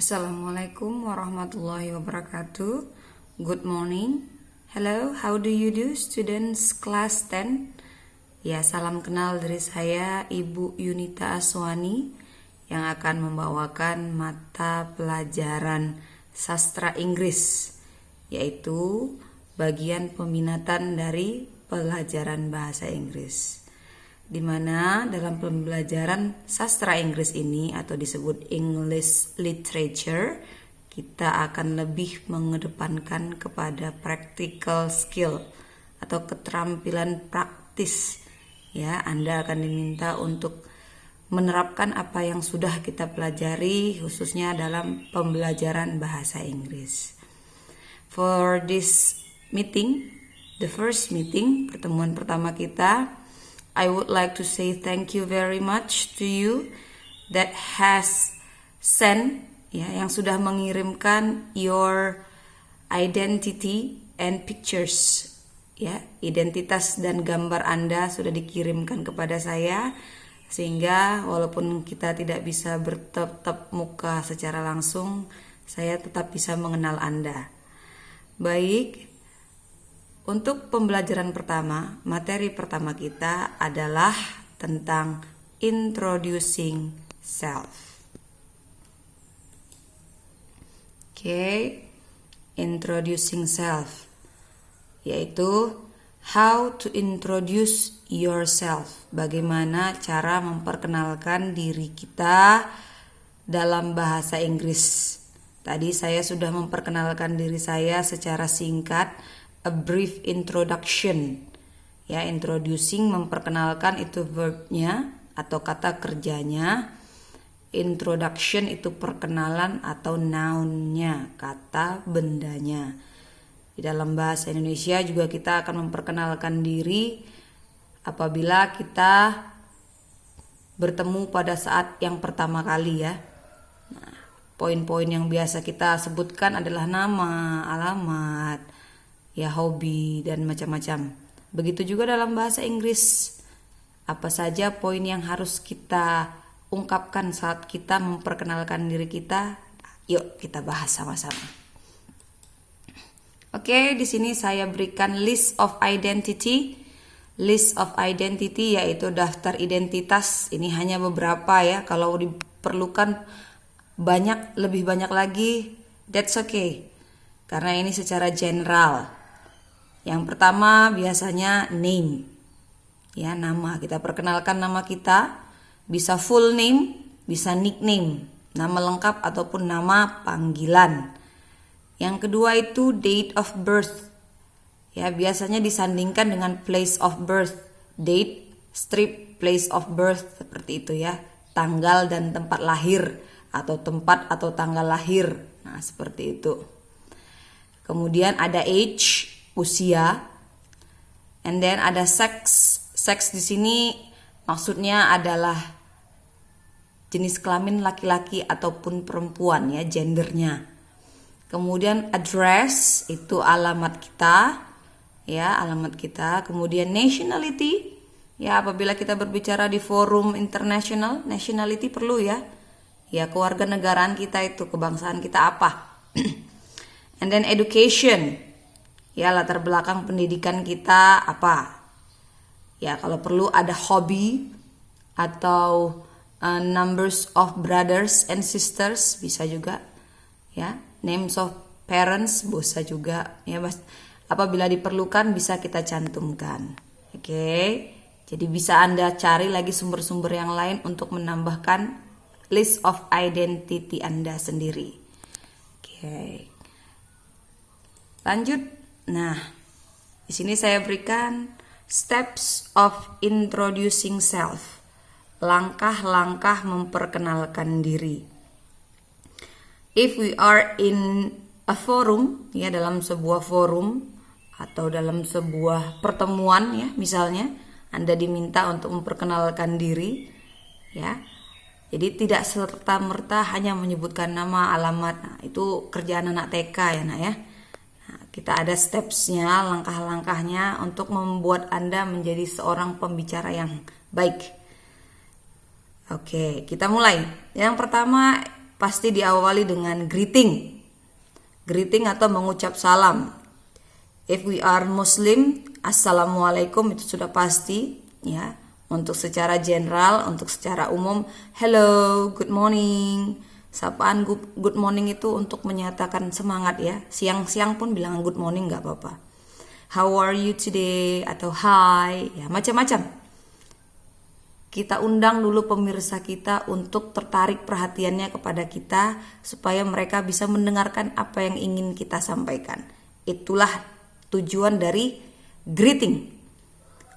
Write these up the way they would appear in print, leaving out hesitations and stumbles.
Assalamualaikum warahmatullahi wabarakatuh. Good morning. Hello, how do you do students class 10? Ya, salam kenal dari saya Ibu Yunita Aswani yang akan membawakan mata pelajaran sastra Inggris, yaitu bagian peminatan dari pelajaran bahasa Inggris, di mana dalam pembelajaran sastra Inggris ini atau disebut English Literature, kita akan lebih mengedepankan kepada practical skill atau keterampilan praktis. Ya, Anda akan diminta untuk menerapkan apa yang sudah kita pelajari khususnya dalam pembelajaran bahasa Inggris. For this meeting, the first meeting, pertemuan pertama kita, I would like to say thank you very much to you that has sent, yang sudah mengirimkan your identity and pictures, identitas dan gambar Anda sudah dikirimkan kepada saya, sehingga walaupun kita tidak bisa bertatap muka secara langsung, saya tetap bisa mengenal Anda. Baik. Untuk pembelajaran pertama, materi pertama kita adalah tentang introducing self. Introducing self, yaitu how to introduce yourself. Bagaimana cara memperkenalkan diri kita dalam bahasa Inggris. Tadi saya sudah memperkenalkan diri saya secara singkat, a brief introduction. Introducing, memperkenalkan, itu verbnya atau kata kerjanya. Introduction itu perkenalan atau noun-nya, kata bendanya. Di dalam bahasa Indonesia juga kita akan memperkenalkan diri apabila kita bertemu pada saat yang pertama kali ya. Nah, poin-poin yang biasa kita sebutkan adalah nama, alamat, hobi, dan macam-macam. Begitu juga dalam bahasa Inggris. Apa saja poin yang harus kita ungkapkan saat kita memperkenalkan diri kita? Yuk kita bahas sama-sama. Di sini saya berikan list of identity. List of identity yaitu daftar identitas. Ini hanya beberapa ya. Kalau diperlukan lebih banyak lagi, that's okay. Karena ini secara general. Yang pertama biasanya name, nama. Kita perkenalkan nama kita, bisa full name, bisa nickname, nama lengkap ataupun nama panggilan. Yang kedua itu date of birth, biasanya disandingkan dengan place of birth. Date, strip, place of birth, seperti itu ya. Tanggal dan tempat lahir, atau tempat atau tanggal lahir. Nah, seperti itu. Kemudian ada age, usia, and then ada sex. Sex di sini maksudnya adalah jenis kelamin laki-laki ataupun perempuan ya, gendernya. Kemudian address itu alamat kita, alamat kita. Kemudian nationality, apabila kita berbicara di forum internasional, nationality perlu ya, kewarganegaraan kita itu, kebangsaan kita apa. And then education, latar belakang pendidikan kita apa. Kalau perlu ada hobby atau numbers of brothers and sisters, bisa juga names of parents bisa juga apabila diperlukan bisa kita cantumkan. Jadi bisa Anda cari lagi sumber-sumber yang lain untuk menambahkan list of identity Anda sendiri. Lanjut. Nah, di sini saya berikan steps of introducing self. Langkah-langkah memperkenalkan diri. If we are in a forum, dalam sebuah forum atau dalam sebuah pertemuan misalnya Anda diminta untuk memperkenalkan diri, Jadi tidak serta-merta hanya menyebutkan nama, alamat. Nah, itu kerjaan anak TK ya, Nak ya. Kita ada stepsnya, langkah-langkahnya untuk membuat Anda menjadi seorang pembicara yang baik. Kita mulai. Yang pertama, pasti diawali dengan greeting. Greeting atau mengucap salam. If we are Muslim, Assalamualaikum itu sudah pasti ya. Untuk secara general, untuk secara umum, hello, good morning. Sapaan good morning itu untuk menyatakan semangat ya. Siang-siang pun bilang good morning gak apa-apa. How are you today? Atau hi, ya macam-macam. Kita undang dulu pemirsa kita untuk tertarik perhatiannya kepada kita supaya mereka bisa mendengarkan apa yang ingin kita sampaikan. Itulah tujuan dari greeting.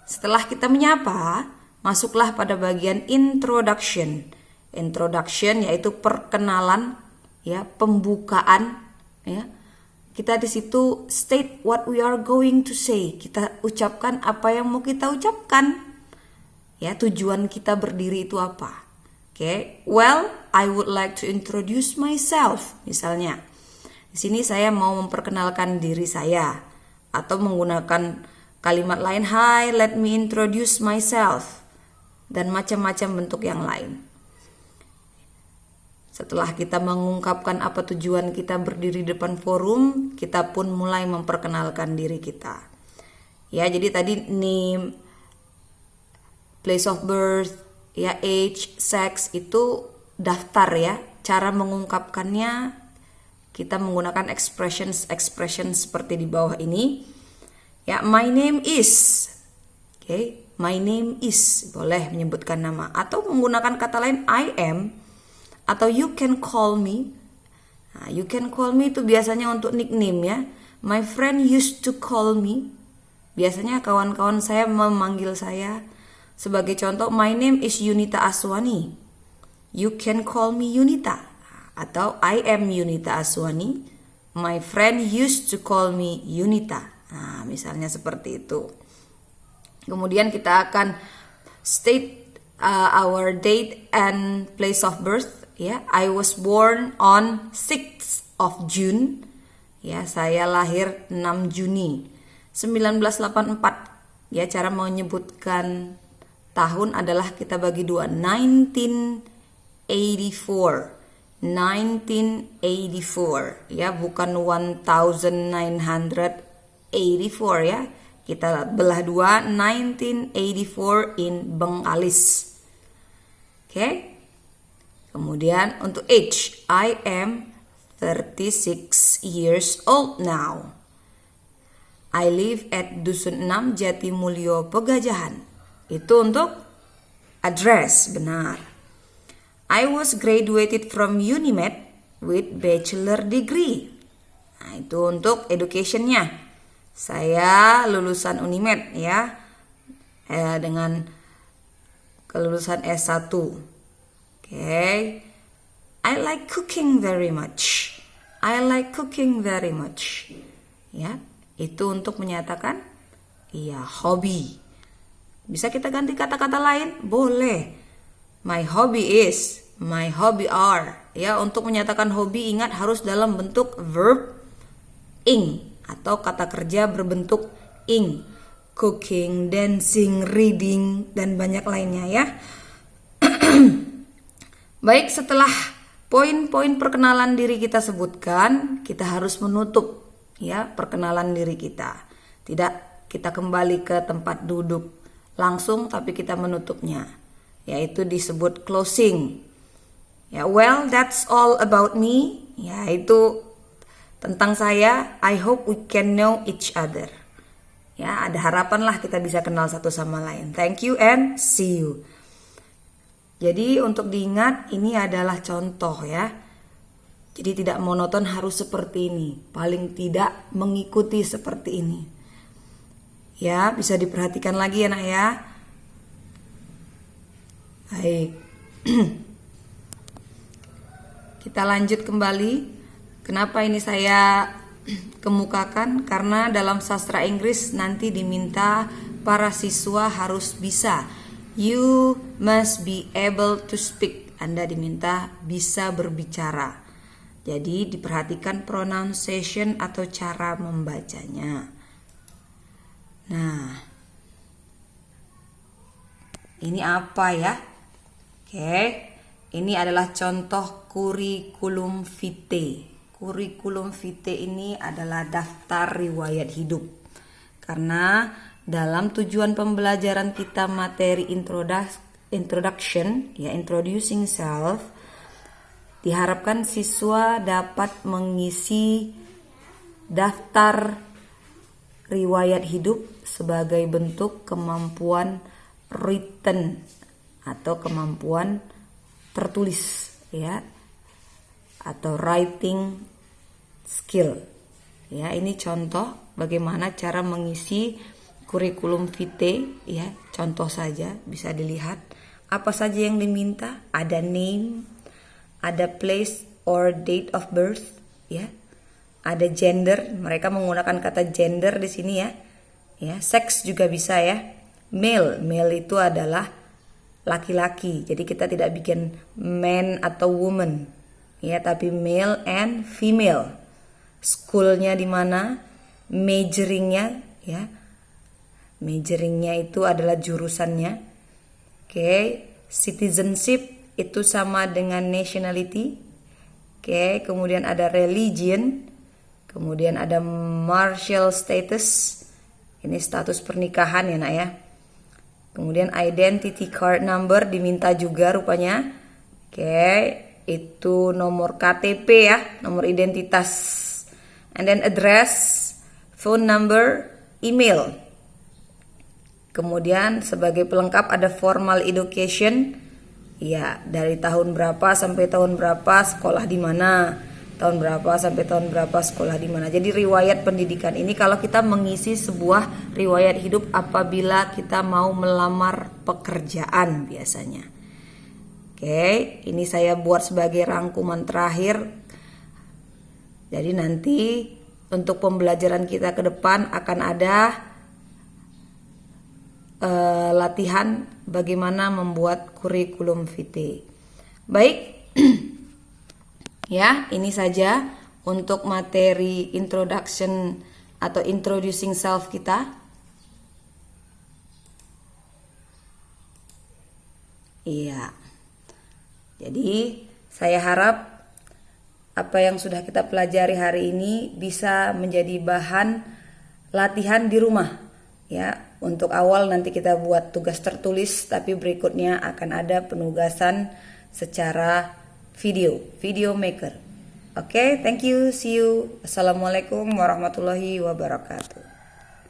Setelah kita menyapa, masuklah pada bagian introduction. Introduction yaitu perkenalan, ya, pembukaan, ya. Kita di situ state what we are going to say. Kita ucapkan apa yang mau kita ucapkan. Ya, tujuan kita berdiri itu apa? Oke, well, I would like to introduce myself. Misalnya, di sini saya mau memperkenalkan diri saya atau menggunakan kalimat lain, hi, let me introduce myself, dan macam-macam bentuk yang lain. Setelah kita mengungkapkan apa tujuan kita berdiri di depan forum, kita pun mulai memperkenalkan diri kita. Ya, jadi tadi name, place of birth, ya, age, sex itu daftar ya. Cara mengungkapkannya kita menggunakan expression seperti di bawah ini. Ya, my name is. Oke, my name is boleh menyebutkan nama atau menggunakan kata lain I am atau you can call me. Nah, you can call me itu biasanya untuk nickname ya. My friend used to call me. Biasanya kawan-kawan saya memanggil saya. Sebagai contoh, my name is Yunita Aswani. You can call me Yunita. Atau I am Yunita Aswani. My friend used to call me Yunita. Nah, misalnya seperti itu. Kemudian kita akan state our date and place of birth. Ya, I was born on 6th of June. Ya, saya lahir 6 Juni 1984. Ya, cara menyebutkan tahun adalah kita bagi dua, 1984, ya, bukan 1984 ya. Kita belah dua, 1984 in Bengkalis. Oke. Kemudian untuk age, I am 36 years old now. I live at Dusun 6 Jatimulyo Pegajahan. Itu untuk address, benar. I was graduated from Unimed with bachelor degree. Nah, itu untuk educationnya. Saya lulusan Unimed ya, dengan kelulusan S1. Okay. I like cooking very much. I like cooking very much. Ya, itu untuk menyatakan iya, hobi. Bisa kita ganti kata-kata lain? Boleh. My hobby is, my hobby are. Ya, untuk menyatakan hobi ingat harus dalam bentuk verb ing atau kata kerja berbentuk ing. Cooking, dancing, reading, dan banyak lainnya ya. Baik, setelah poin-poin perkenalan diri kita sebutkan, kita harus menutup ya perkenalan diri kita. Tidak kita kembali ke tempat duduk langsung, tapi kita menutupnya, yaitu disebut closing. Ya, well, that's all about me. Ya, itu tentang saya. I hope we can know each other. Ya, ada harapan lah kita bisa kenal satu sama lain. Thank you and see you. Jadi untuk diingat, ini adalah contoh ya. Jadi tidak monoton, harus seperti ini. Paling tidak mengikuti seperti ini. Ya, bisa diperhatikan lagi ya nak ya. Baik. Kita lanjut kembali. Kenapa ini saya kemukakan? Karena dalam sastra Inggris nanti diminta para siswa harus bisa. You must be able to speak. Anda diminta bisa berbicara. Jadi diperhatikan pronunciation atau cara membacanya. Nah, ini apa ya? Oke, Ini adalah contoh kurikulum vitae. Kurikulum vitae ini adalah daftar riwayat hidup. Karena dalam tujuan pembelajaran kita materi introduction, ya introducing self, diharapkan siswa dapat mengisi daftar riwayat hidup sebagai bentuk kemampuan written atau kemampuan tertulis, ya, atau writing skill. Ya, ini contoh bagaimana cara mengisi kurikulum vitae, ya. Contoh saja bisa dilihat apa saja yang diminta, ada name, ada place or date of birth, ya. Ada gender, mereka menggunakan kata gender di sini ya. Ya, sex juga bisa ya. Male itu adalah laki-laki. Jadi kita tidak bikin man atau woman. Ya, tapi male and female. Schoolnya di mana? Majoringnya, ya. Majoringnya itu adalah jurusannya. Oke, citizenship itu sama dengan nationality. Oke, kemudian ada religion. Kemudian ada marital status. Ini status pernikahan ya nak ya. Kemudian identity card number diminta juga rupanya. Oke, itu nomor KTP ya, nomor identitas. And then address, phone number, email. Kemudian sebagai pelengkap ada formal education. Ya, dari tahun berapa sampai tahun berapa sekolah di mana. Tahun berapa sampai tahun berapa sekolah di mana. Jadi riwayat pendidikan ini kalau kita mengisi sebuah riwayat hidup apabila kita mau melamar pekerjaan biasanya. Oke, ini saya buat sebagai rangkuman terakhir. Jadi nanti untuk pembelajaran kita ke depan akan ada latihan bagaimana membuat kurikulum vitae. Baik. Ya, ini saja untuk materi introduction atau introducing self kita. Iya. Jadi, saya harap apa yang sudah kita pelajari hari ini bisa menjadi bahan latihan di rumah. Ya, untuk awal nanti kita buat tugas tertulis, tapi berikutnya akan ada penugasan secara video maker. Oke, thank you, see you. Assalamualaikum warahmatullahi wabarakatuh.